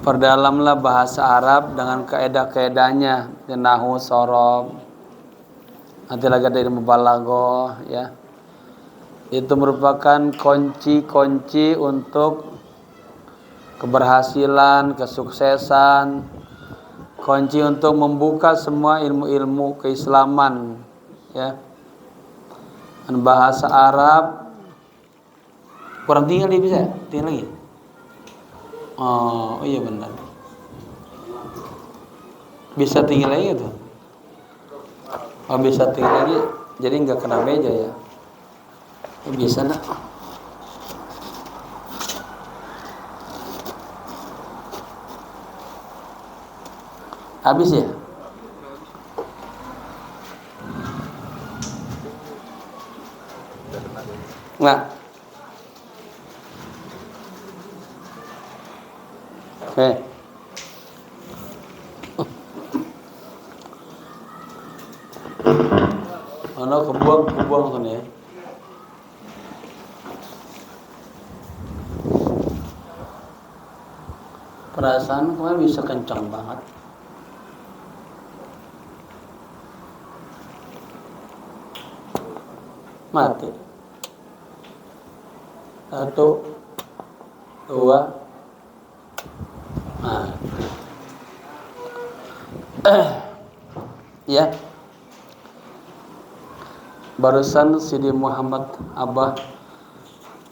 Perdalamlah bahasa Arab dengan kaedah-kaedahnya, nahwu, shorof, nanti lagi ada ilmu balaghah, ya. Itu merupakan kunci-kunci untuk keberhasilan, kesuksesan, kunci untuk membuka semua ilmu-ilmu keislaman, ya. Dan bahasa Arab kurang tinggal dia bisa, tinggal lagi. Oh iya benar. Bisa tinggal lagi tuh. Oh bisa tinggal lagi, jadi nggak kena meja ya. Bisa nak. Habis ya? Nggak. Oke. Mana kebuang tuh nih. Perasaan kemarin bisa kencang banget. Mati. 1, 2. Nah. Ya. Barusan Sidi Muhammad Abah,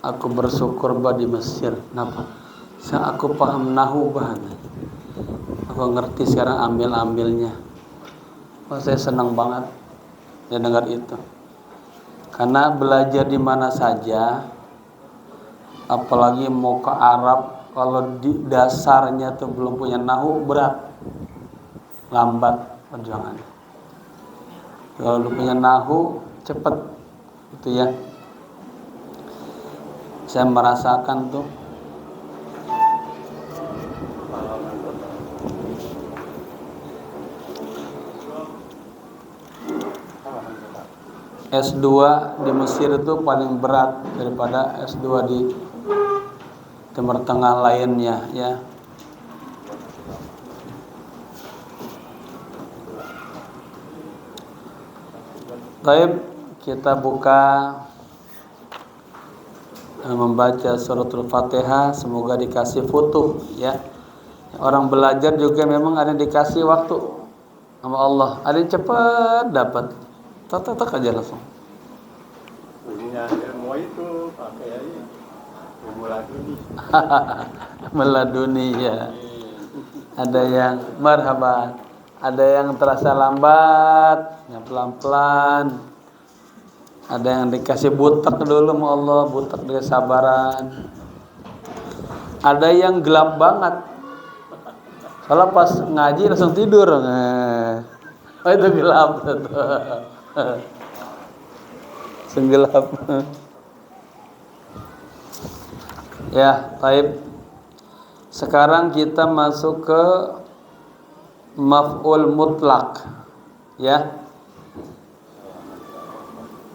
aku bersyukur bah di Mesir. Kenapa? Aku paham nahwu banget. Aku ngerti sekarang ambil-ambilnya. Oh, saya senang banget ya dengar itu. Karena belajar di mana saja, apalagi mau ke Arab, kalau di dasarnya tuh belum punya nahwu berat, lambat perjuangannya. Kalau lu punya nahwu cepet, itu ya. Saya merasakan tuh. S2 di Mesir itu paling berat daripada S2 di Timur Tengah lainnya, ya. Baik, kita buka membaca suratul Fatihah, semoga dikasih futuh, ya. Orang belajar juga memang ada yang dikasih waktu sama Allah, ada yang cepat dapat. Tak aja langsung. Punya ilmu itu pakai meladuni. Meladuni ya. Ada yang marhaban, ada yang terasa lambat, ya pelan-pelan. Ada yang dikasih butek dulu sama Allah, butek dengan sabaran. Ada yang gelap banget. Kalau pas ngaji langsung tidur. Oh itu gelap tuh. Senggelap. Ya, baik. Sekarang kita masuk ke maf'ul mutlak. Ya.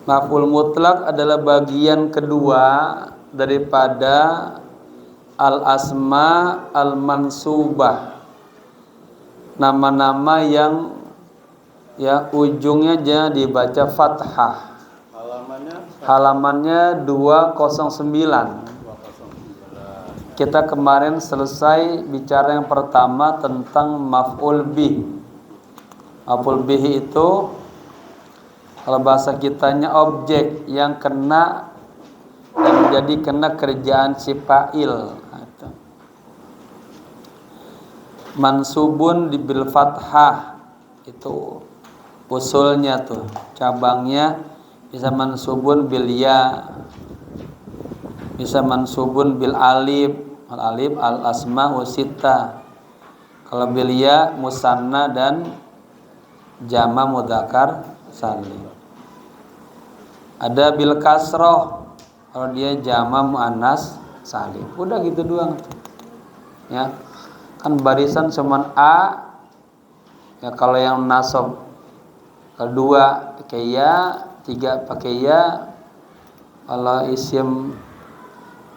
Maf'ul mutlak adalah bagian kedua daripada al-asma al-mansubah. Nama-nama yang ya ujungnya jangan dibaca fathah. Halamannya 209. Kita kemarin selesai bicara yang pertama tentang maf'ul bih. Maf'ul bih itu kalau bahasa kitanya objek yang kena dan menjadi kena kerjaan si fa'il. Mansubun bil fathah itu usulnya tuh, cabangnya bisa mansubun bil ya, bisa mansubun bil alif, al alif al asma wa sitta. Kalau bil ya musanna dan jama mudzakkar salim. Ada bil kasroh kalau dia jama muannas salim. Udah gitu doang tuh. Ya. Kan barisan cuman A. Ya kalau yang nasab kedua pakai ya, 3 pakai ya. Kalau isim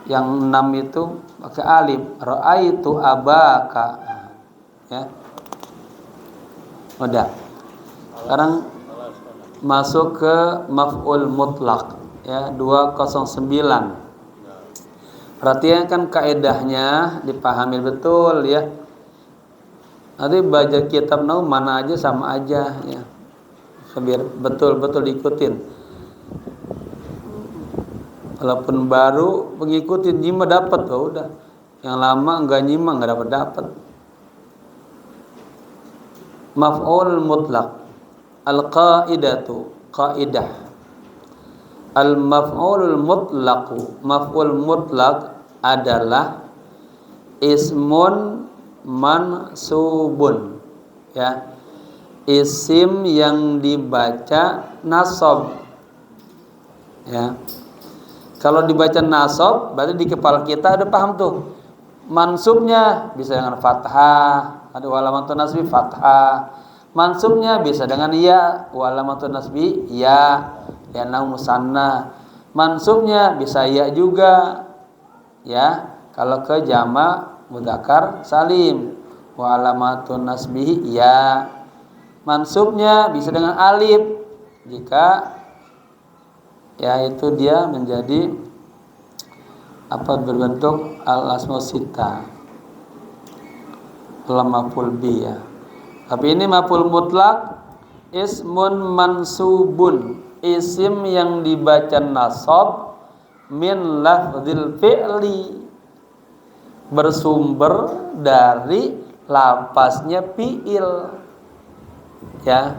Yang 6 itu pakai alif. Ra'aitu abaka. Ya. Udah. Sekarang masuk ke maf'ul mutlaq ya 209. Perhatikan kaedahnya, dipahami betul ya. Nanti baca kitab nahwu mana aja sama aja ya. Biar betul-betul diikutin. Walaupun baru mengikuti nyimak dapat, oh udah. Yang lama enggak nyimak enggak dapat. Maf'ul mutlaq. Al-qaidatu, qaidah. Al-maf'ulul mutlaqu, maf'ul mutlaq adalah ismun mansubun. Ya. Isim yang dibaca nasab. Ya. Kalau dibaca nasab, berarti di kepala kita ada paham tuh. Mansubnya bisa dengan fathah, ada walamatun nasbi fathah. Mansubnya bisa dengan ya, walamatun nasbi ya, ya nau musanna. Mansubnya bisa ya juga. Ya, kalau ke jamak mudzakkar salim, walamatun nasbi ya. Mansubnya bisa dengan alif jika ya itu dia menjadi berbentuk al-asma sita, maf'ul bi ya. Tapi ini maf'ul mutlaq ismun mansubun, isim yang dibaca nasab min lafdzil fi'li, bersumber dari lafaznya fi'il. Ya.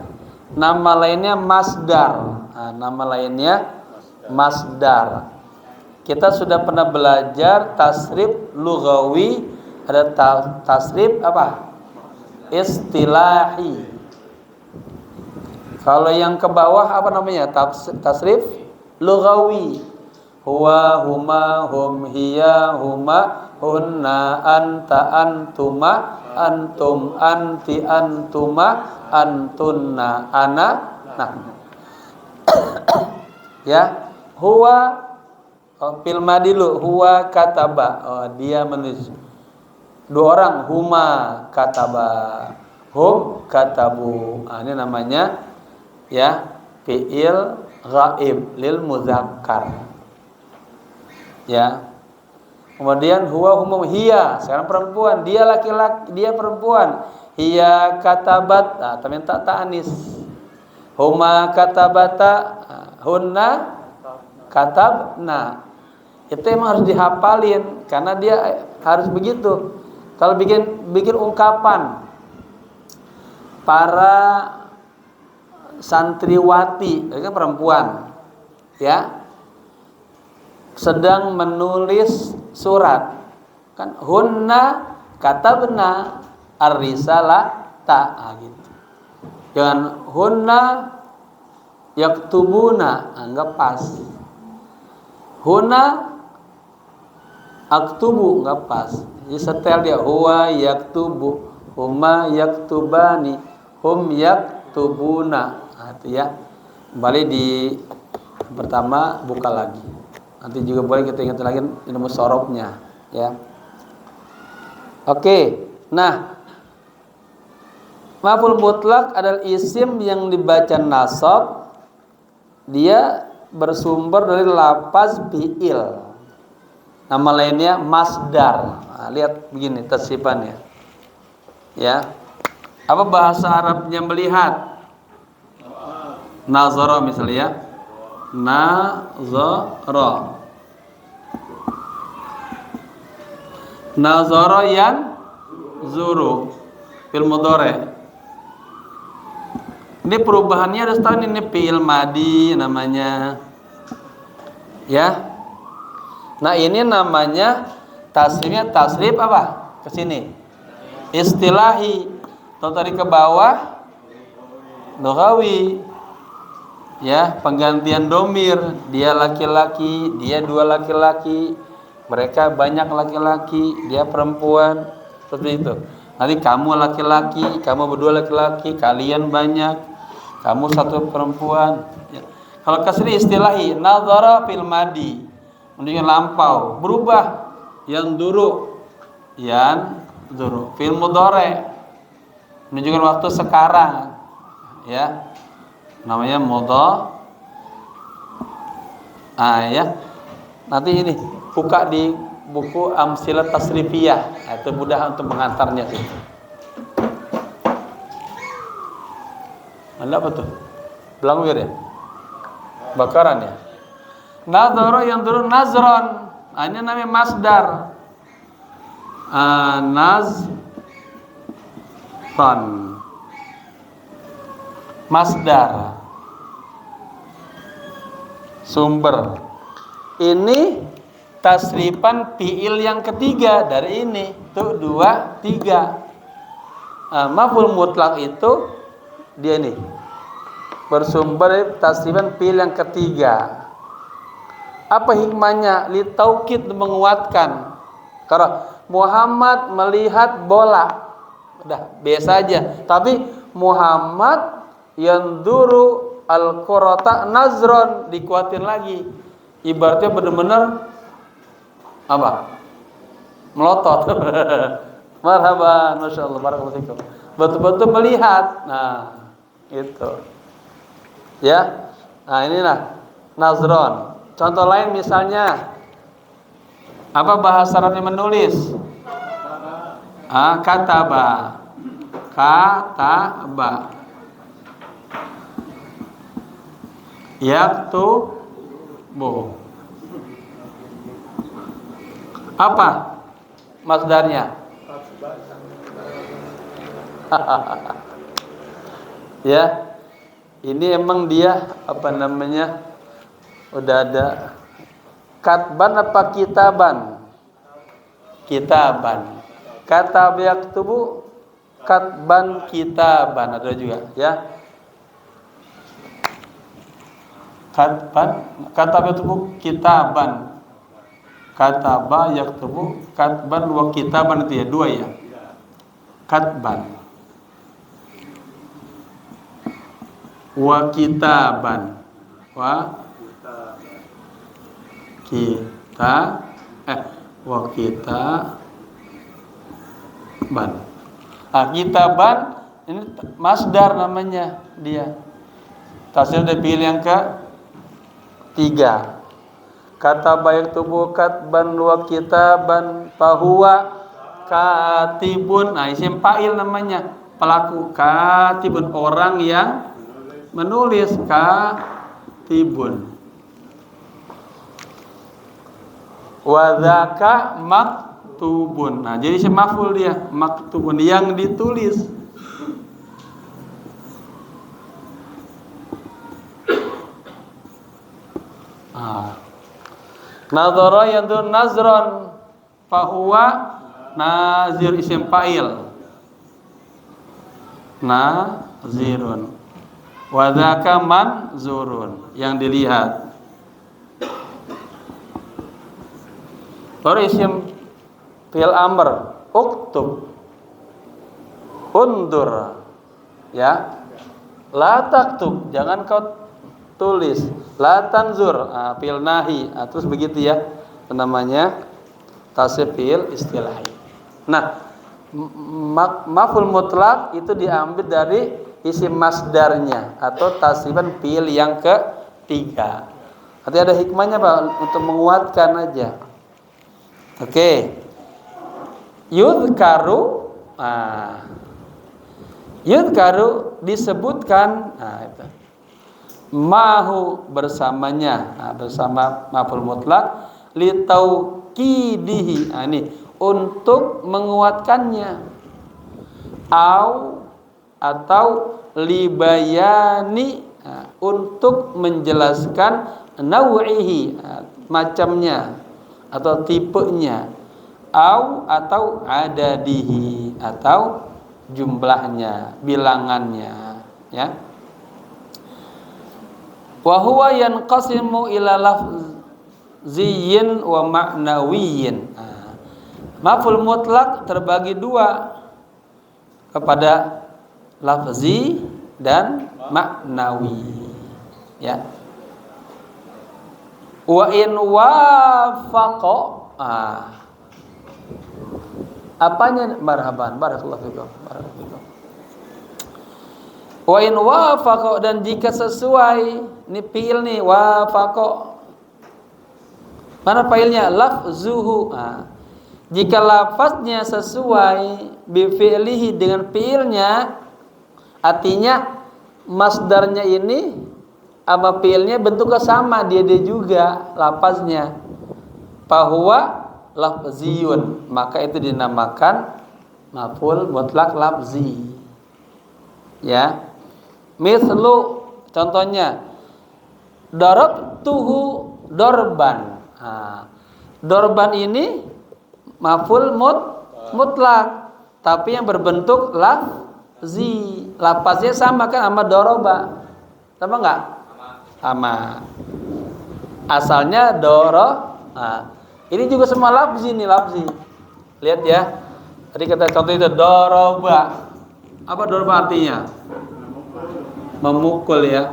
Nama lainnya masdar. Nah, nama lainnya masdar. Kita sudah pernah belajar tasrif lughawi, ada tasrif apa? Istilahi. Kalau yang ke bawah apa namanya? Tasrif lughawi. Huwa, huma, hum, hiya, huma, hunna, anta, antuma, antum, anti, antuma, antunna, ana, nah. Ya, huwa fil madilu, huwa kataba, dia menulis. Dua orang, huma kataba, hum katabu. Ini namanya ya fi'il ghaib lil muzakkar. Ya. Kemudian huwa hum hiya, sekarang perempuan, dia laki-laki, dia perempuan. Hiya katabat, tapi tak ta'anis. Huma katabata, hunna katabna. Itu emang harus dihafalin karena dia harus begitu. Kalau bikin ungkapan para santriwati, itu kan perempuan, ya, sedang menulis surat, kan hunna katabna ar-risalah ta gitu. Jangan hunna yaktubuna, enggak pas. Hunna aktubu, enggak pas. Jadi setel dia, huwa yaktubu, huma yaktubani, hum yaktubuna. Nah, itu ya. Kembali di pertama, buka lagi. Nanti juga boleh kita ingat lagi ilmu sorobnya, ya. Oke. Nah, maf'ul mutlaq adalah isim yang dibaca nasab, dia bersumber dari lafaz fi'il. Nama lainnya masdar. Nah, lihat begini tersipannya. Ya. Apa bahasa Arabnya melihat? Nazara misalnya ya. Nazara. Nazara yang zuru fil mudhari'. Ini perubahannya harus tahu ini fi'il madi namanya. Ya. Nah, ini namanya tasrifnya tasrif apa? Ke sini. Istilahi. Atau tadi ke bawah lughawi. Ya, penggantian domir, dia laki-laki, dia dua laki-laki, mereka banyak laki-laki, dia perempuan, seperti itu. Nanti kamu laki-laki, kamu berdua laki-laki, kalian banyak, kamu satu perempuan. Ya. Kalau kasri istilahi, nazara fil madi, menunjukkan lampau, berubah yanduru fi'il mudhari menunjukkan waktu sekarang, ya, namanya ya. Nanti ini buka di buku Amsilat Tasrifiyah, itu mudah untuk mengantarnya sih. Ada apa tuh? Belum ya? Bakaran ya. Nadhara yang turun nazron. Nah, ini namanya masdar. Nazron. Masdar. Sumber. Ini tasrifan fi'il yang ketiga dari ini. Tuh 2, 3. Maf'ul mutlak itu dia nih. Bersumber dari tasrifan fi'il yang ketiga. Apa hikmahnya? Litaukid, menguatkan. Kalau Muhammad melihat bola, udah biasa aja. Tapi Muhammad yanduru al-qurata nazron, dikuatin lagi. Ibaratnya benar-benar apa? Melotot. Marhaban, masyaallah, barakallahu fikum. Betul-betul melihat. Nah, itu. Ya. Nah, inilah nazron. Contoh lain misalnya apa bahasa Arabnya menulis? Kataba. Yaktubu. Apa masdarnya? Ya. Ini emang dia apa namanya? Udah ada katban apa kitaban? Kitaban. Katab yaktubu, katban kitaban, ada juga ya. Katban, katab yaktubu kitaban. Kataba yaktubu katban wa kitaban, itu ya, 2 ya. Katban wa kitaban wa kitaban. Kitaban ini masdar namanya dia. Tasrif dari fi'il yang ke-3. Kataba yaktubu katban wa kitaban fahuwa katibun. Nah, isim fa'il namanya, pelaku. Katibun, orang yang menulis. Katibun. Wadzaka maktubun. Nah, jadi isim maf'ul dia, maktubun, yang ditulis. Nadhara yandur nazron fahuwa nazir, isim fa'il. Nazirun. Wadzaka manzurun, yang dilihat. Baru isim fi'il amr, uktub, undur, ya. La taktub, jangan kau tulis. La tanzur, fi'il nahi. Terus begitu ya, namanya tasrif fi'il istilahi. Nah, maf'ul mutlak itu diambil dari isim masdarnya atau tasrifan fi'il yang ke-3. Nanti ada hikmahnya Pak, untuk menguatkan aja. Oke. Yudhkaru. Yudhkaru disebutkan, itu. Mahu, bersamanya, bersama maf'ul mutlak, litauqidihi, ini untuk menguatkannya. Atau libayani, untuk menjelaskan nau'ihi, macamnya atau tipenya. Atau adadihi, atau jumlahnya, bilangannya, ya. Wa huwa yanqasimu ila lafziyyin wa ma'nawiyyin. Maf'ul mutlak terbagi 2, kepada lafzi dan maknawi, ya. Wa in wafaqo. Apanya? Marhaban, barakallahu fikum. Wa in wafaqo, dan jika sesuai, ini fiil nih, wafaqo. Mana failnya? Lafzuhu. Jika lafaznya sesuai bi fi'lihi dengan fiilnya, artinya masdarnya ini sama fiilnya bentuknya sama, dia juga lafaznya. Fahuwa lafziyun, maka itu dinamakan maf'ul mutlak lafzi. Ya. Mislu, contohnya darabtuhu dorban. Dorban ini maf'ul mutlak, tapi yang berbentuk lafzi. Lafaznya sama kan sama doroba. Sama enggak? Sama. Asalnya ini juga semua lafzi nih, lafzi. Lihat ya. Tadi kata contoh itu doroba. Apa doroba artinya? Memukul ya.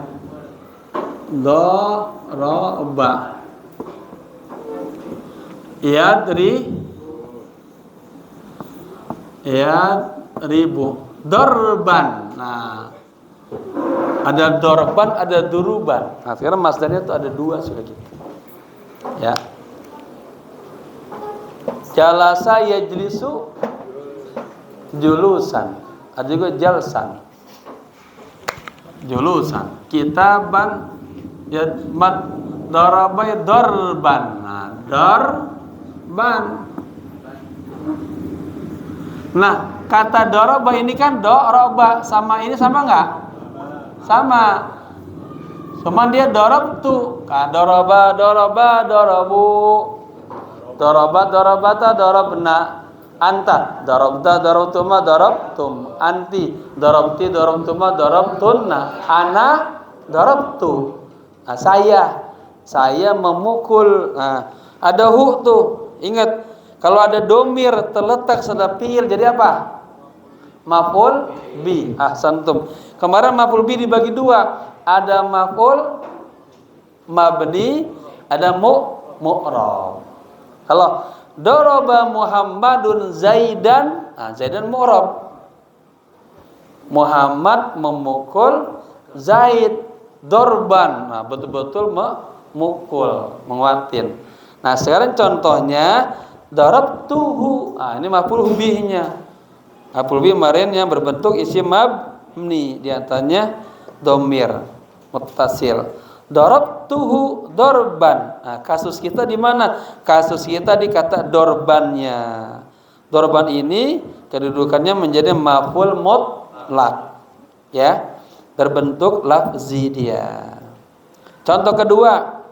Doroba. Ribu. Dorban. Nah, ada dorban, ada duruban. Nah, sekarang masdarnya itu ada dua sudah gitu. Ya. Jalasa yajlisu julusan. Ada juga jalsan. Julusan. Kitaban daraba dorban. Nah, dorban. Nah, kata doroba ini kan doroba, sama ini sama enggak? Sama. Cuma dia dorob tuh. Doroba, dorobu. Dorobat, dorobata, dorobna. Anta, dorobta, dorobtuma, dorobtum. Anti, dorobti, dorobtuma, dorobtunna. Ana, dorobtu. Nah, saya memukul. Nah, ada hu tuh. Ingat, kalau ada domir terletak setelah fiil jadi apa? Maf'ul bi. Ahsantum. Kemarin maf'ul bi dibagi dua. Ada maf'ul mabni, ada mu'rab. Kalau daraba Muhammadun Zaidan, Zaidan mu'rab. Muhammad memukul Zaid dorban. Nah, betul-betul memukul, menguatin. Nah, sekarang contohnya darabtuhu. Ini maf'ul bihnya. Maf'ul bih kemarin yang berbentuk isim mabni, di antaranya dhamir muttasil. Darabtuhu dorban. Nah, kasus kita di mana? Kasus kita di kata dorbannya. Dorban ini kedudukannya menjadi maf'ul mutlak. Ya. Berbentuk lafzi dia. Contoh kedua.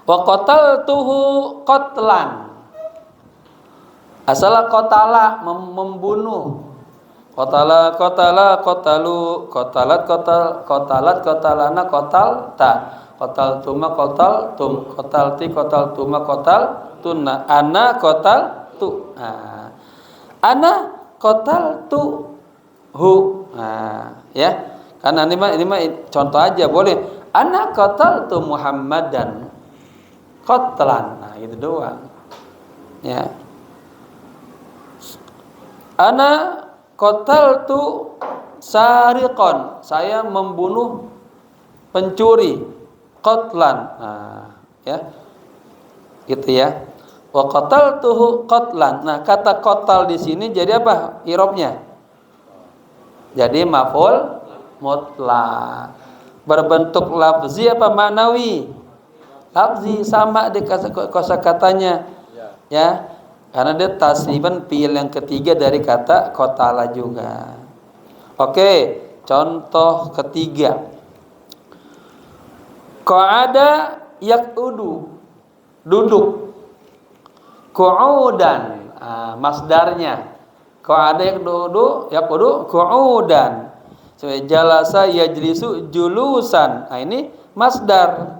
Wa qataltuhu qatlan. Asal qatala membunuh. Qatalu, qatalat, qatalana, qatalta. Qataltuma, qataltum, qatalti, qataltuma, qataltunna. Ana qataltu. Ana qataltuhu. Ya. Karena ini mah contoh aja boleh. Ana qataltu Muhammadan. Qatlan. Nah, itu doang. Ya. Ana qataltu sariqan. Saya membunuh pencuri. Qatlan. Nah, ya. Gitu ya. Wa qataltuhu qatlan. Nah, kata qatal di sini jadi apa i'rabnya? Jadi maf'ul mutlak. Berbentuk lafzi apa manawi? Lafzi, sama di kosakatanya. Ya. Karena dia tasniban fiil yang ketiga dari kata qatala juga. Oke, contoh ketiga. Qa'ada yaqudu, duduk. Qu'udan, masdarnya. Qa'ada yaqudu qu'udan. Jalasa yajlisu julusan. Nah, ini masdar.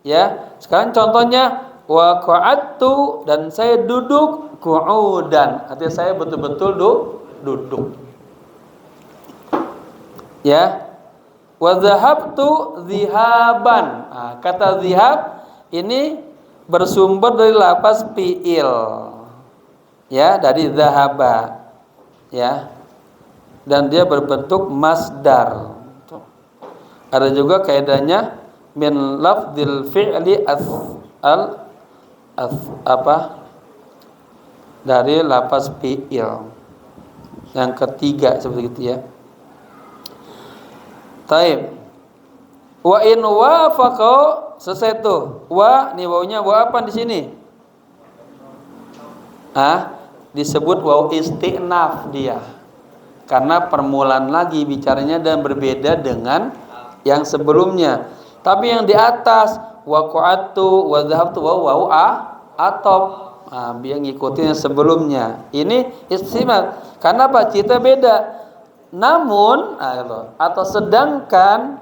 Ya, sekarang contohnya wa qa'adtu, dan saya duduk qu'udan. Artinya saya betul-betul duduk. Ya. Wa dhahabtu dhihaban. Kata dhihab ini bersumber dari lafaz fi'il, ya, dari dhahaba, ya, dan dia berbentuk masdar. Ada juga kaidahnya min lafdzil fi'li dari lafaz fi'il. Yang ketiga seperti itu, ya. Taib. Wa in wafaqa, selesai tuh. Wa, nih wawunya wa apa di sini? Disebut waw istinaf dia. Karena permulaan lagi bicaranya dan berbeda dengan yang sebelumnya. Tapi yang di atas waqa'atu wa dhahabtu waw atop. Biar ngikutin yang sebelumnya. Ini istinaf. Karena apa? Cita beda. Namun atau sedangkan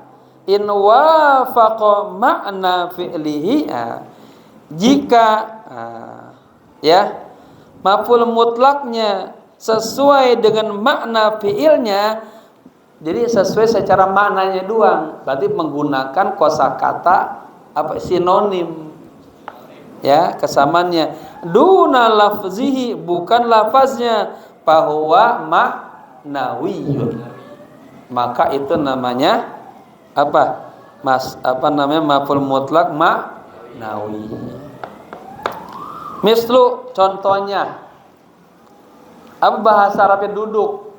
in wafaqa makna fi'lihi, jika ya maf'ul mutlaknya sesuai dengan makna fi'ilnya, jadi sesuai secara maknanya doang, berarti menggunakan kosakata sinonim, ya, kesamaannya. Duna lafzihi, bukan lafaznya, fahuwa ma'nawiyun, maka itu namanya maf'ul mutlak ma'nawi. Mislu, contohnya apa bahasa Arabnya duduk?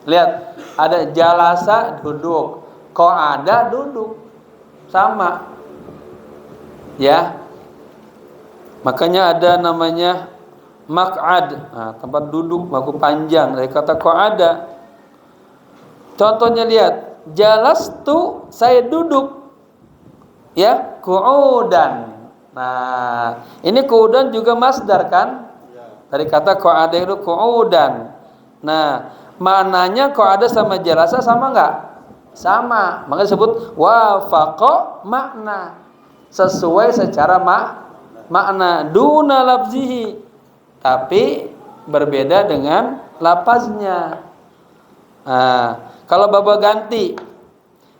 Lihat, ada jalasa duduk, qa'ada duduk, sama, ya. Makanya ada namanya maq'ad, tempat duduk bangku panjang, dari kata qa'ada. Contohnya lihat, jalastu, saya duduk, ya, qu'udan. Nah, ini qu'udan juga masdar kan? Dari kata qa'ada itu qu'udan. Nah, maknanya qa'ada sama jalasa sama enggak? Sama. Makanya disebut wafaqa makna, sesuai secara makna, duna lafzihi, tapi berbeda dengan lapaznya. Kalau baba ganti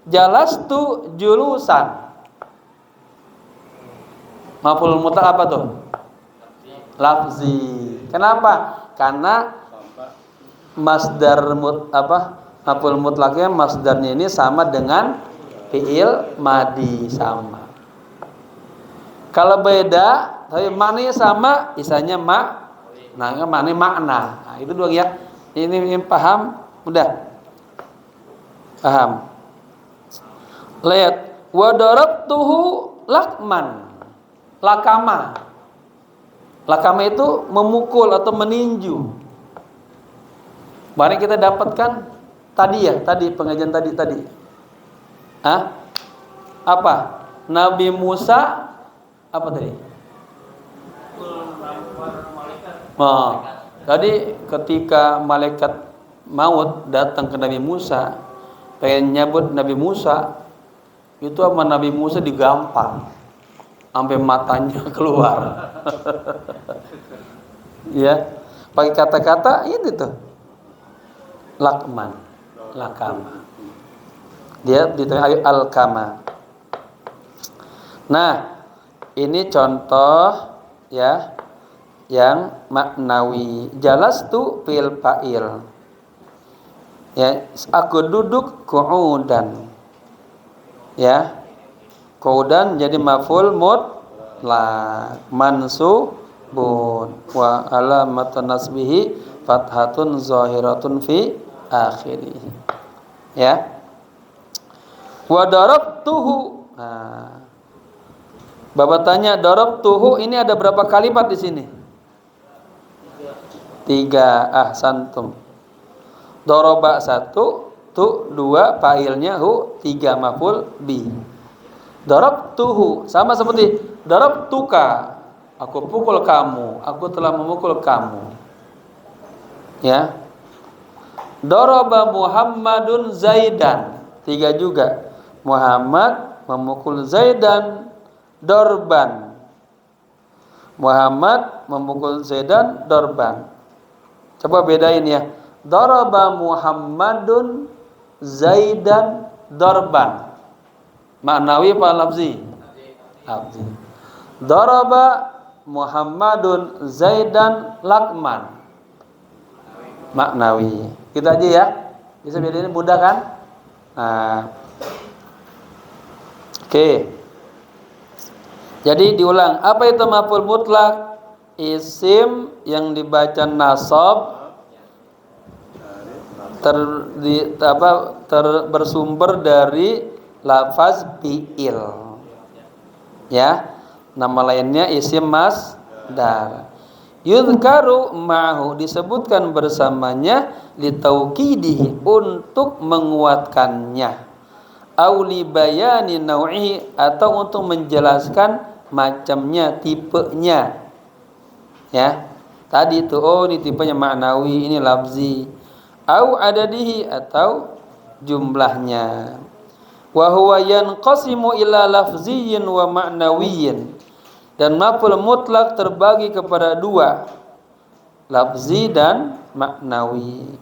jalastu julusan, maf'ul mutlak apa tuh? Lafzi. Kenapa? Karena masdar maf'ul mutlaknya, masdarnya ini sama dengan fi'il madi, sama. Kalau beda tapi maknanya sama, isanya maknanya makna. Nah, itu dua, ya. Ini paham? Udah paham? Lihat, wa darabtuhu lakman. Lakama itu memukul atau meninju. Barang kita dapatkan tadi pengajian tadi. Apa? Nabi Musa apa tadi? Tadi ketika malaikat maut datang ke Nabi Musa, pengen nyabut Nabi Musa, itu sama Nabi Musa digampar sampai matanya keluar. Ya, pakai kata-kata ini tuh, lakama. Dia ditanya al-kama. Nah, ini contoh, ya, yang maknawi. Jalastu fil fa'il, ya, aku duduk qu'udan, ya. Qu'udan jadi maf'ul mutlak mansubun wa alamatun nasbihi fathatun zahiratun fi akhirih, ya. Wa darabtuhu. Bapak tanya, darabtuhu ini ada berapa kalimat di sini? 3. Ahsantum. Daraba 1, tu 2, fa'ilnya hu, 3 maf'ul bi. Darabtuhu sama seperti darabtuka, aku pukul kamu, aku telah memukul kamu, ya. Daraba Muhammadun Zaidan, 3 juga. Muhammad memukul Zaidan dorban. Muhammad memukul Zaidan dorban. Coba bedain, ya. Daraba Muhammadun Zaidan dorban. Maknawi apa lafzi? lafzi. Daraba Muhammadun Zaidan lakman, maknawi. Kita aja ya. Bisa bedain mudah kan? Nah. Oke. Jadi diulang, apa itu maf'ul mutlak? Isim yang dibaca nasab bersumber dari lafaz fi'il. Ya. Nama lainnya isim masdar. Yudhkaru ma'hu, disebutkan bersamanya litauqidihi, untuk menguatkannya, au li bayani nau'ihi, atau untuk menjelaskan macamnya, tipenya. Ya. Tadi itu ini tipenya maknawi, ini lafzi. Au adadihi, atau jumlahnya. Wa huwa yanqasimu ila lafziyyin wa ma'nawiyyin. Dan maf'ul mutlak terbagi kepada dua, lafzi dan maknawi.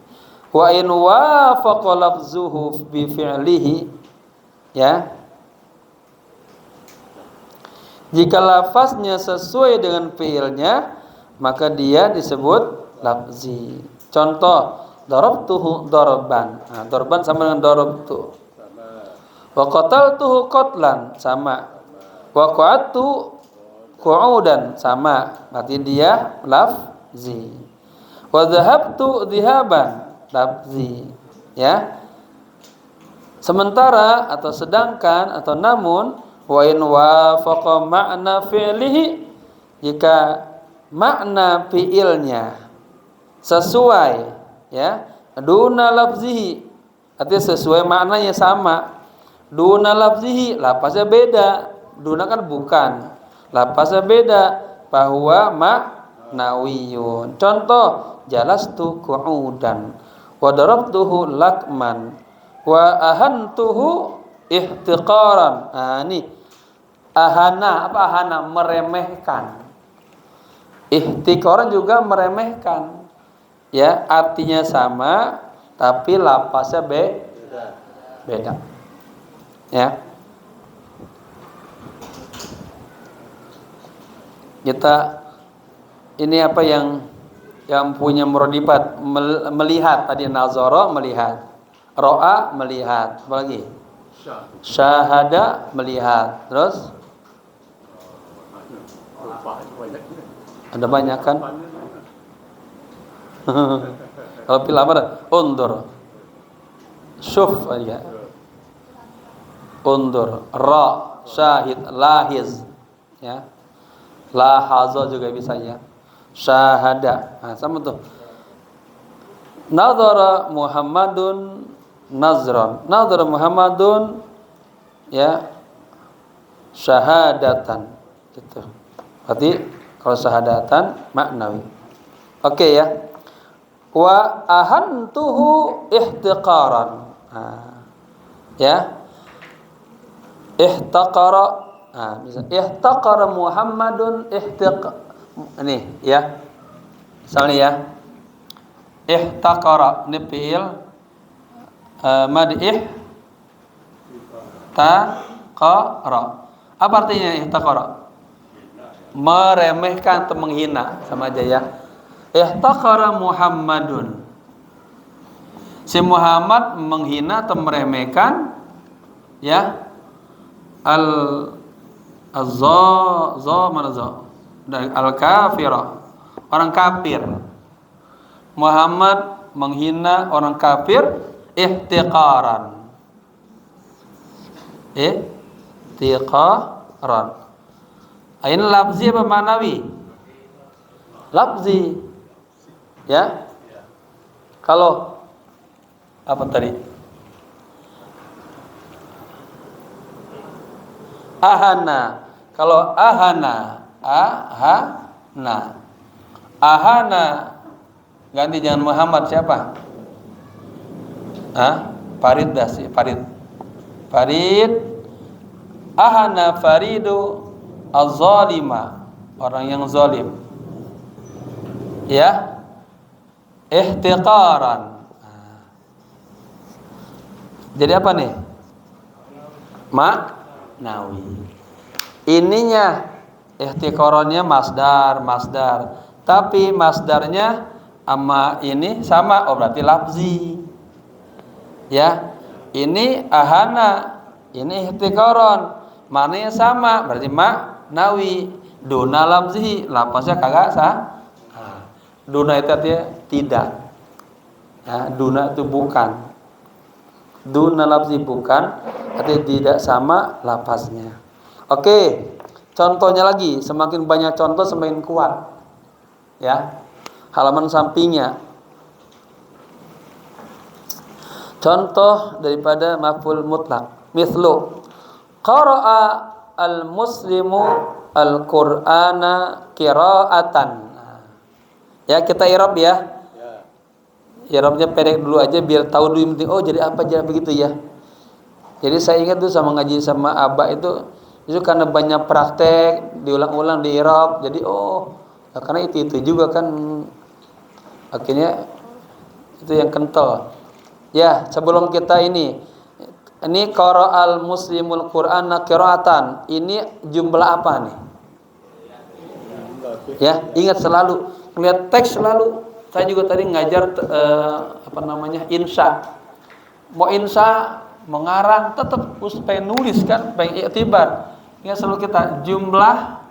Wa in wafaqa lafzuhu bi fi'lihi, ya, jika lafaznya sesuai dengan fi'ilnya, maka dia disebut lafzi. Contoh, darabtuhu darban. Nah, darban sama dengan darabtu. Wa qataltuhu qatlan, sama. Wa qa'adtu qu'udan, sama. Berarti dia lafzi. Wa dhahabtu dhihaban, lafzi. Ya. Sementara atau sedangkan atau namun, wa in wafaqa makna fi'lihi, jika makna fi'ilnya sesuai, ya, duna lafzihi, artinya sesuai maknanya sama. Duna lafzihi, lafaznya beda. Duna kan bukan, lafaznya beda, bahwa maknawiyun. Contoh, jalastu qu'udan wa darabtuhu lakman wa ahantuhu ihtiqaran. Nah, ini ahana, apa ahana? Meremehkan. Ihtiqaran juga meremehkan. Ya, artinya sama tapi lafaznya beda. Ya. Kita ini apa yang punya muradibat, melihat, tadi nazara melihat, ro'a melihat, apa lagi? Syahada melihat, terus ada banyak kan? Kalau pilih apa? Undur, syuf aja, undur, ra, syahid, lahiz, ya, lahaza juga bisa ya, syahada. Nah, sama tuh. Nadhara Muhammadun nazran, nadhara Muhammadun, ya, syahadatan, gitu. Berarti kalau syahadatan maknawi. Oke ya. Wa ahantuhu ihtiqaran. Nah, ya. Ihtaqara. Nah, bisa ihtaqara Muhammadun ini ya. Misalnya ya. Ihtaqara ini fi'il mad'ih taqara. Apa artinya ihtaqara? Meremehkan atau menghina, sama aja ya. Ihtaqara Muhammadun, si Muhammad menghina atau meremehkan, ya, al-kafira, orang kafir. Muhammad menghina orang kafir ihtiqaran. Ihtiqaran. Ini lafzi apa manawi? Lafzi. Ya. Kalau apa tadi? Ahana. Kalau ahana, ahana ganti jangan Muhammad, siapa? Farid dah sih, Farid. Ahana Faridu az-zalima, orang yang zalim. Ya. Ihtiqaran. Jadi apa nih? Maknawi. ininya ihtiqarannya masdar. Tapi masdarnya sama ini sama, oh berarti lafzi. Ya. Ini ahana, ini ihtiqaran. Maknanya sama, berarti maknawi. Duna lafzi, lafaznya kagak sah. Duna itu artinya tidak. Ya, duna itu bukan. Duna lafzi bukan, artinya tidak sama lafaznya. Oke, contohnya lagi, semakin banyak contoh semakin kuat. Ya, halaman sampingnya. Contoh daripada maf'ul mutlaq. Mithlu qara'a al-muslimu al-Qur'ana qira'atan. Ya, kita i'rab ya. I'rabnya pendek dulu aja biar tahu dulu penting. Oh, jadi apa jadi begitu ya. Jadi saya ingat tuh sama ngaji sama Abah itu karena banyak praktek, diulang-ulang di i'rab. Jadi karena itu juga kan akhirnya itu yang kental. Ya, sebelum kita ini qara'al muslimul Qur'ana qira'atan. Ini jumlah apa nih? Ya, ingat selalu lihat teks selalu. Saya juga tadi ngajar insya. Mau insya, mengarang tetap pengen nulis kan, pengen iktibar. Ingat selalu kita jumlah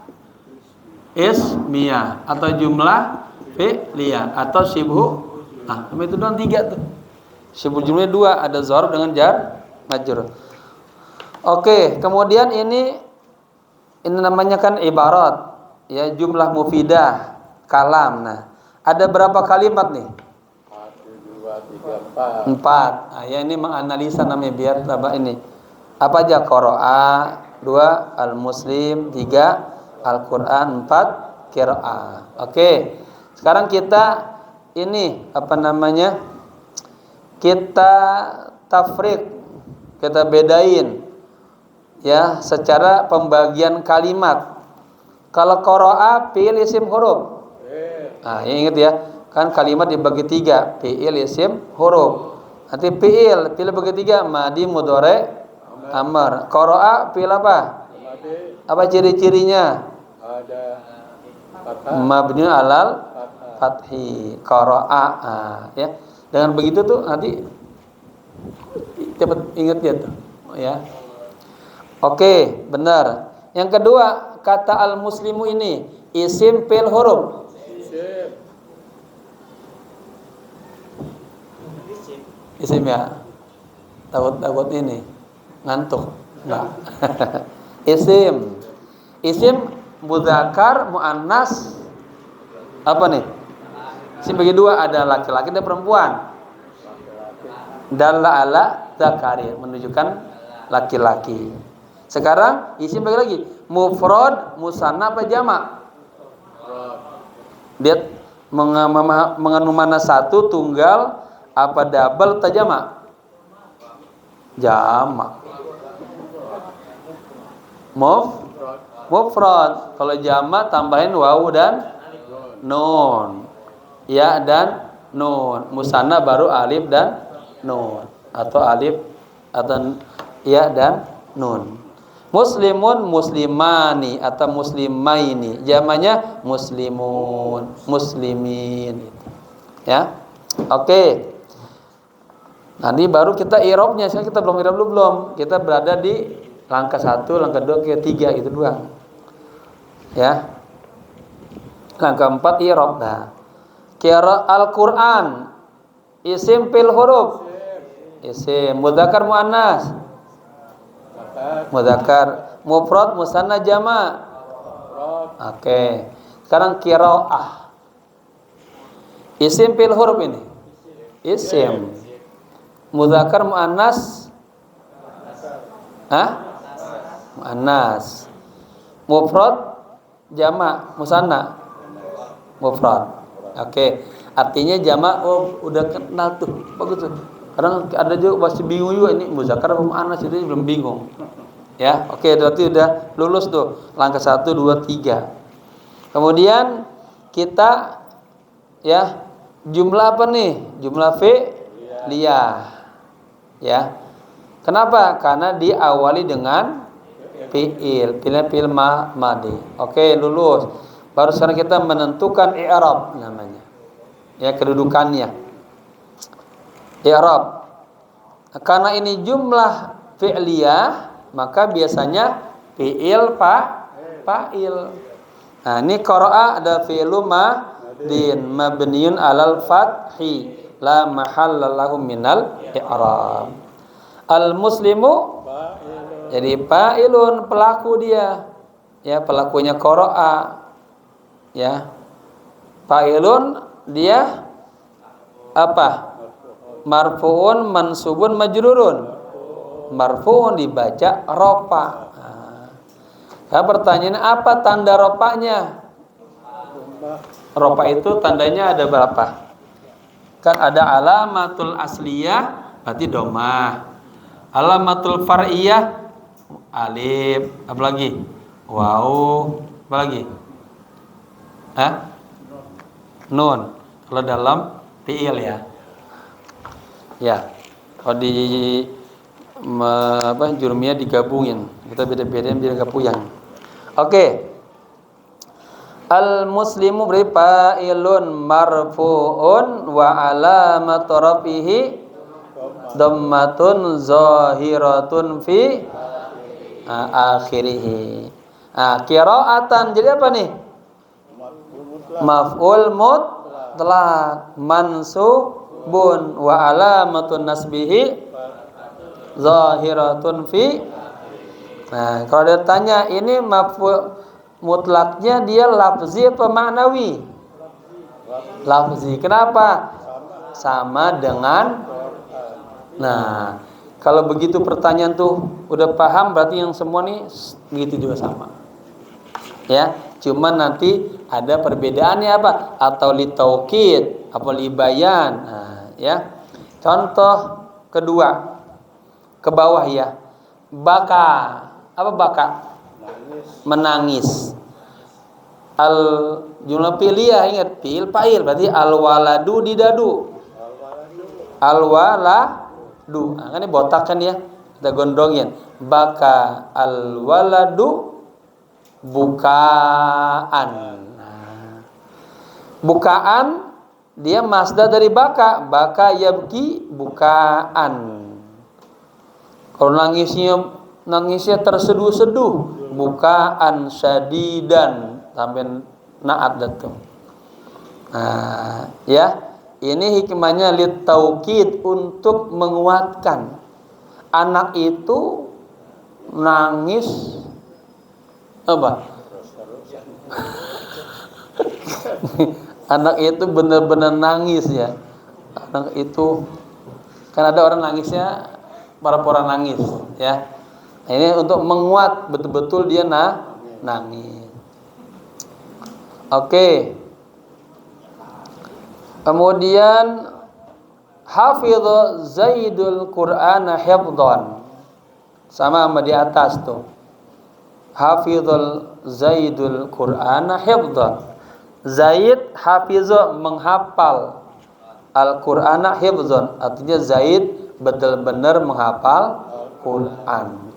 ismiyah atau jumlah fi'liyah atau syibhu. Nah, itu doang 3 tuh. Syibhu jumlahnya 2, ada dzarf dengan jar majrur. Oke, kemudian ini namanya kan ibarat, ya, jumlah mufidah, kalam. Nah, ada berapa kalimat nih? 1, 2, 3, 4. 4. Nah, ya ini menganalisa namanya biar tambah ini. Apa aja? Qara'a 2, al-muslim 3, Al-Qur'an 4, qira'ah. Oke. Sekarang kita ini kita tafriq, kita bedain ya secara pembagian kalimat. Kalau qara'a fi'il isim huruf. Nah, ingat ya, kan kalimat dibagi 3, fi'il, isim, huruf. Nanti fi'il bagi 3, madi, mudhari, amr. Qara'a fi'il apa? Apa ciri-cirinya? Ada fathah. Mabni alal fathi. Qara'a. Ya. Dengan begitu tuh nanti cepat ingat ya tuh. Ya. Oke, benar. Yang kedua, kata al-muslimu ini isim, fi'il, huruf. Isim ya. Takut ini ngantuk. Enggak. Isim mudzakkar, muannas. Apa nih? Isim bagi 2, ada laki-laki dan perempuan. Dalla ala dzakari, menunjukkan laki-laki. Sekarang isim bagi lagi, mufrad, musanna apa jamak? Dia mengandung mana satu, tunggal, apa double atau jamak? Jamak. Mufrad. Kalau jamak tambahin wawu dan nun. Ya dan nun. Musanna baru alif dan nun, atau alif atau ya dan nun. Muslimun, muslimani atau muslimaini. Jamaknya muslimun, muslimin. Ya. Oke. Nanti baru kita i'rabnya. Sekarang kita belum i'rab belum. Kita berada di langkah 1, langkah 2, ke 3 itu doang. Ya. Langkah 4 i'rab. Nah. Qira al-Qur'an. Isim, fi'il, huruf. Isim, mudzakkar, muannas. Mudzakkar, mufrad, musanna, jamak. Oke. Sekarang qiraah. Isim, fi'il, huruf ini. Isim. Mudzakkar, muannas. Muannas. Mufrad, jamak, musanna. Mufrad. Oke. Artinya jamak udah kenal tuh. Bagus tuh. Kadang ada juga masih bingung juga ini mudzakkar apa muannas, itu belum bingung. Ya, oke, berarti udah lulus tuh. Langkah 1, 2, 3. Kemudian kita ya jumlah apa nih? Jumlah fi'liyah. Ya. Kenapa? Karena diawali dengan fiil. Fiilnya fiil madi. Oke, lulus. Baru sekarang kita menentukan i'rab namanya. Ya, kedudukannya. I'rab. Karena ini jumlah fi'liyah, maka biasanya fiil fa'il. Nah, ini qara'a ada fi'lu madin mabniun 'alal fathi la mahalla lahu minal i'rab. Al muslimu jadi fa'ilun, pelaku dia. Ya, pelakunya qara'a. Ya. Fa'ilun dia apa? Marfu'un, mansubun, majrurun. Marfu'un dibaca rofa. Nah, pertanyaannya apa tanda rofanya? Rofa itu tandanya ada berapa? Kan ada alamatul asliyah, berarti domah. Alamatul far'iyah, alif. Apa lagi? Waw. Apa lagi? Nun. Kalau dalam fi'il ya. Ya. Kalau di jurumiyah digabungin. Kita beda-bedain biar enggak puyang. Oke. Al muslimu berarti fa'ilun marfu'un wa alamatu rafihi dhammatun zahiratun fi akhirih. Qira'atan jadi apa nih? Maf'ul mutlaq mansubun wa alamatun nasbihi zahiratun fi. Nah, kalau dia tanya ini maf'ul mutlaknya dia lafzi apa ma'nawi? Lafzi. Kenapa? Sama dengan. Nah, kalau begitu pertanyaan tuh udah paham berarti yang semua nih begitu juga sama. Ya, cuman nanti ada perbedaannya apa? Atau li taukid, apa li bayan. Nah, ya. Contoh kedua. Ke bawah ya. Baka. Apa baka? Menangis. Al jumlah piliyah ingat fiil fa'il berarti al waladu didadu. Al waladu. Nah, kan ini botak kan ya. Kita gondrongin. Baka al waladu bukaan. Nah, bukaan dia masdar dari baka. Baka yabki bukaan. Kalau nangisnya terseduh-seduh, bukaan syadidan sampai naat datang. Nah, ya. Ini hikmahnya lit taukid untuk menguatkan. Anak itu nangis apa? Anak itu benar-benar nangis ya. Anak itu kan ada orang nangisnya para nangis ya. Ini untuk menguat betul-betul dia nangis. Oke. Kemudian hafidh Zaidul Qur'ana hifdhan. Sama di atas tuh. Hafidhul Zaidul Qur'ana hifdhan. Zaid hafizah menghafal Al-Qur'ana hifdhan. Artinya Zaid benar-benar menghafal Quran.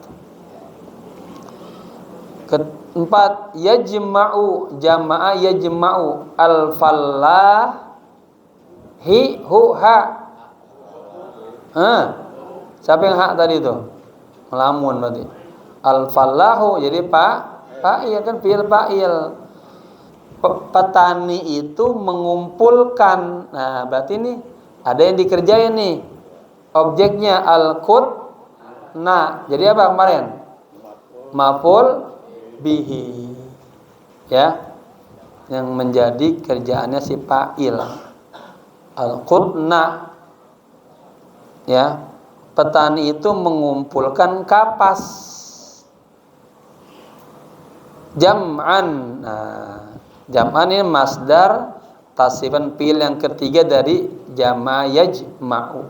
Keempat, yajma'u jama'a yajma'u al-fallahi hu ha. Siapa yang hak tadi itu? Melamun berarti. Al-fallahu jadi fa'il kan fi'il fa'il. Petani itu mengumpulkan. Nah, berarti ini ada yang dikerjain nih. Objeknya al-qutna. Jadi apa kemarin? Maf'ul bihi. Ya. Yang menjadi kerjaannya si fa'il. Al-qutna. Ya. Petani itu mengumpulkan kapas. Jam'an. Nah, jam'an ini masdar tasifan fi'il yang ketiga dari jama' yajma'u.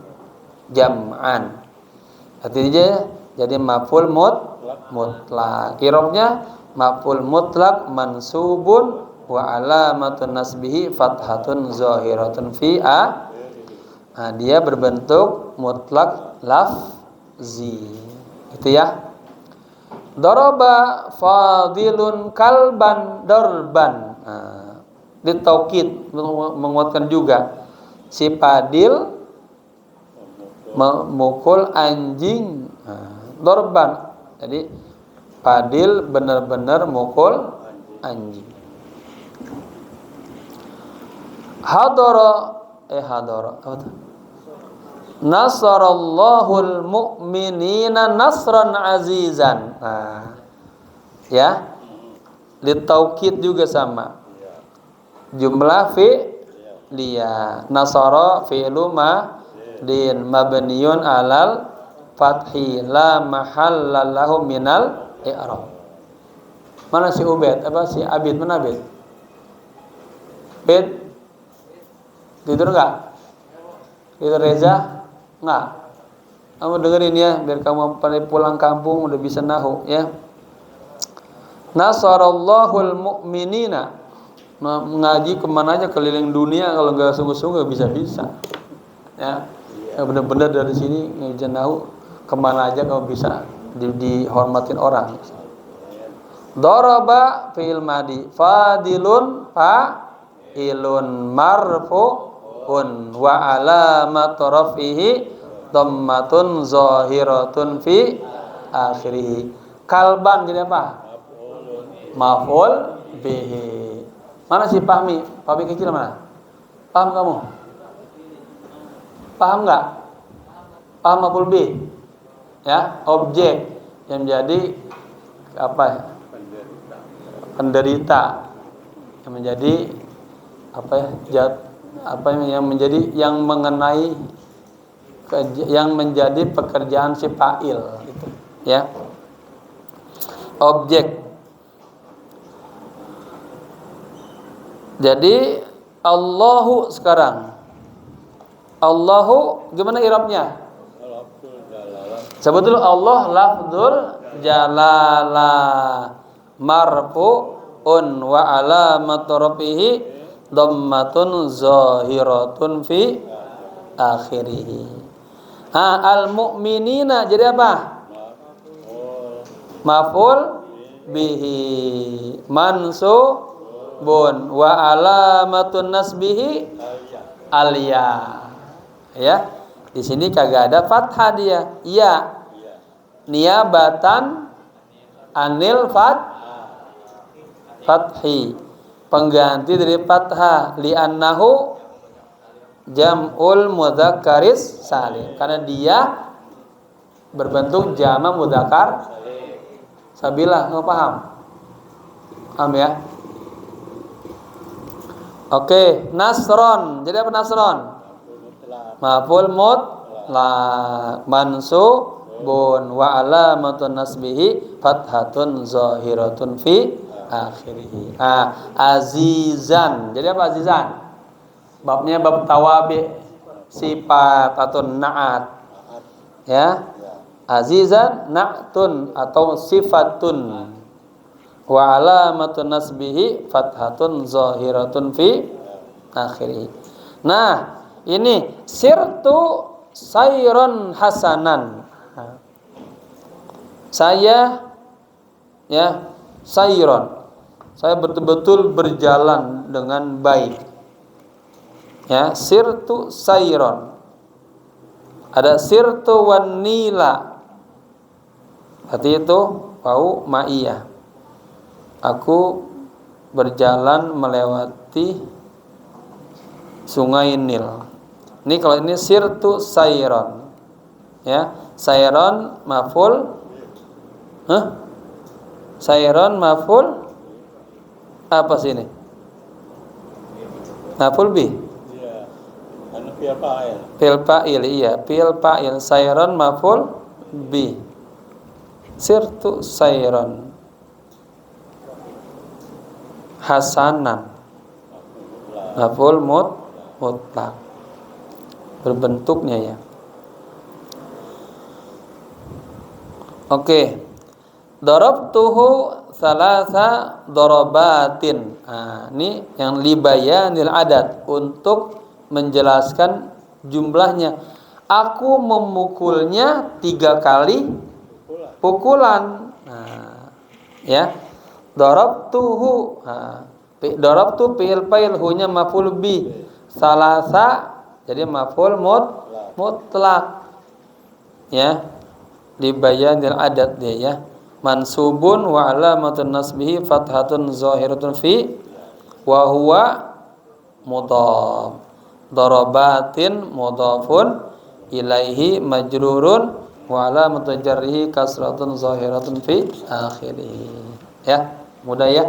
Jam'an. Artinya jadi maf'ul mutlaq. I'rabnya maf'ul mutlaq mansubun wa alamatun nasbihi fathatun zahiratun fi a. Nah, dia berbentuk mutlak lafzi. Itu ya. Daraba Fadilun kalban darban. Ditaukid menguatkan juga. Si Fadil memukul anjing. Darban. Jadi Fadil benar-benar mukul anjing. Hadara apa tuh? Nasarallahul mu'minina nasran azizan. Ya. Litaukid juga sama. Jumlah fi'liyah. Nasara fi'lu din mabniyun alal fathi la mahalla lahu minal i'rab. Mana si Ubaid? Apa si Abid? Mana Abid? Bed tidur enggak? Tidur Reza? Enggak. Kamu dengerin ya, biar kamu pada pulang kampung udah bisa nahu ya. Nasarallahul mu'minina. Mengaji kemana aja keliling dunia, kalau nggak sungguh-sungguh bisa-bisa. Ya, benar-benar dari sini nggak bisa nahu, kemana aja kamu bisa dihormatin orang. Daraba fi'il madi, fadilun fa'ilun marfu'un wa alamat rafihi dhammatun zahiratun fi akhirih. Kalban jadi apa? Maf'ul bihi. Mana si Fahmi? Fahmi kecil mana? Paham kamu? Paham nggak? Paham maf'ul bih? Ya, objek yang menjadi apa? Penderita. Yang menjadi apa ya? Yang menjadi yang mengenai yang menjadi pekerjaan si fa'il gitu, ya. Objek. Jadi Allahu sekarang. Allahu gimana i'rabnya? Sebetulnya Allah lafdzul jalalah marfu'un wa alamat rafihi dhammatun zahiratun fi akhirih. Al-mu'minina jadi apa? Maf'ul bihi mansubun wa alamatun nasbihi alya. Ya. Di sini kagak ada fathah dia. Ya. Niabatan anil fathi. Pengganti dari fathah li'annahu jam'ul mudzakkaris salim, karena dia berbentuk jama' mudzakkar sabilah. Kamu paham? Paham ya? Oke, nasron. Jadi apa nasron? Maf'ul mutlaq mansubun wa alamatun nasbihi fathatun zahiratun fi akhirih. Azizan. Jadi apa azizan? Babnya bab tawabi, sifat atau na'at. Ya. Azizan na'tun atau sifatun. Wa alamatun nasbihi fathatun zahiratun fi akhirih. Nah, ini sirtu sayron hasanan. Saya ya, sayron. Saya betul-betul berjalan dengan baik. Ya, sirtu sayron. Ada sirtu wan nila. Berarti itu wau ma'iyah. Aku berjalan melewati sungai Nil. Ini kalau ini sirtu sayron. Ya, sayron maf'ul. Sayron maf'ul apa sini? Maf'ul bih. Fi'il fa'il, iya, fi'il fa'il. Sayron maf'ul bi. Sirtu sayron hasanan maf'ul mutlaq. Berbentuknya ya. Oke. Darabtuhu salasa darabatin. Ini yang libayanil adat, untuk menjelaskan jumlahnya. Aku memukulnya 3 kali pukulan. Ya. Darabtuhu. Darabtu fi'il fa'il, hunya maf'ul bi. Salasa jadi maf'ul mutlak. Ya. Di bayanil adat dia ya. Mansubun wa alamatun nasbihi fathatun zahiratun fi wa huwa mudhaf. Darabatin mudhafun ilaihi majrurun wa alamatun jarrihi kasratun zahiratun fi akhirih. Ya, mudah ya.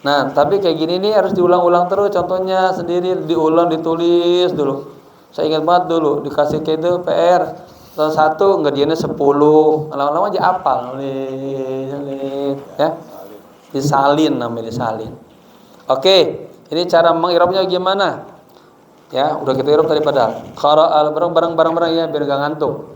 Nah, tapi kayak gini nih harus diulang-ulang terus. Contohnya sendiri diulang, ditulis dulu. Saya ingat banget dulu dikasih kayak itu PR. Terus satu ngerjainnya 10, lama-lama aja hafal. Ya. Disalin namanya, disalin. Oke, ini cara mengirabnya gimana? Ya, udah kita irab tadi padahal. Qara'al bareng ya biar gak ngantuk.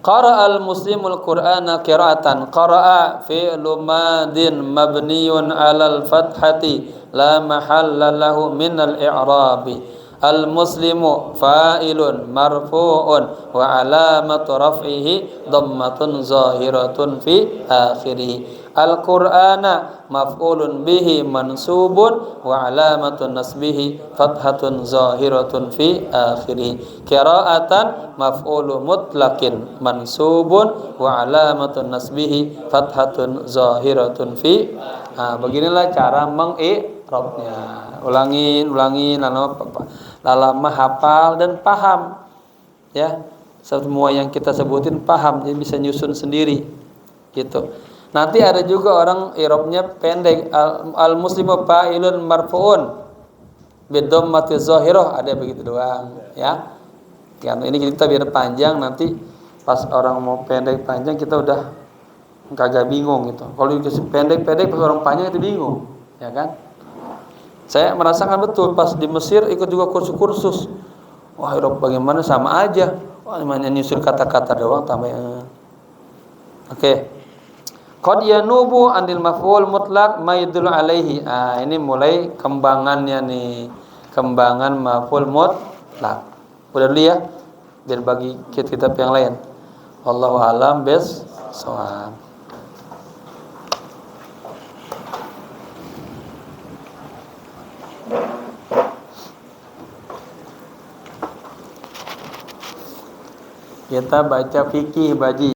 Qara'al muslimul Qur'ana qira'atan. Qara'a fi'lu madin mabniyun 'alal fathati la mahalla lahu minal i'rabi. Al muslimu fa'ilun marfu'un wa 'alamatu raf'ihi dhammatun zahiratun fi akhirih. Al Qur'ana maf'ulun bihi mansubun wa 'alamatun nasbihi fathatun zahiratun fi akhirih. Qira'atan maf'ulu mutlaqin mansubun wa alamatun nasbihi fathatun zahiratun fi. Beginilah cara mengi'rabnya. Ulangin lama hafal dan paham. Ya. Semua yang kita sebutin paham, jadi bisa nyusun sendiri. Gitu. Nanti ada juga orang i'rabnya pendek. Al muslimu fa'ilun marfu'un bidhammati zahirah, ada begitu doang, ya. Kan ini kita biar panjang, nanti pas orang mau pendek panjang kita udah kagak bingung gitu. Kalau dikasih pendek pas orang panjang itu bingung, ya kan? Saya merasakan betul pas di Mesir ikut juga kursus. Wah, i'rab bagaimana sama aja. Wah, namanya nyusun kata-kata doang tambah. Oke. Qad yanubu anil maf'ul mutlaq ma yadullu alaihi. Ini mulai kembangannya nih. Kembangan maf'ul mutlaq. Udah dulu ya. Biar bagi kitab yang lain. Wallahu a'lam bissawab. Kita baca fikih baji.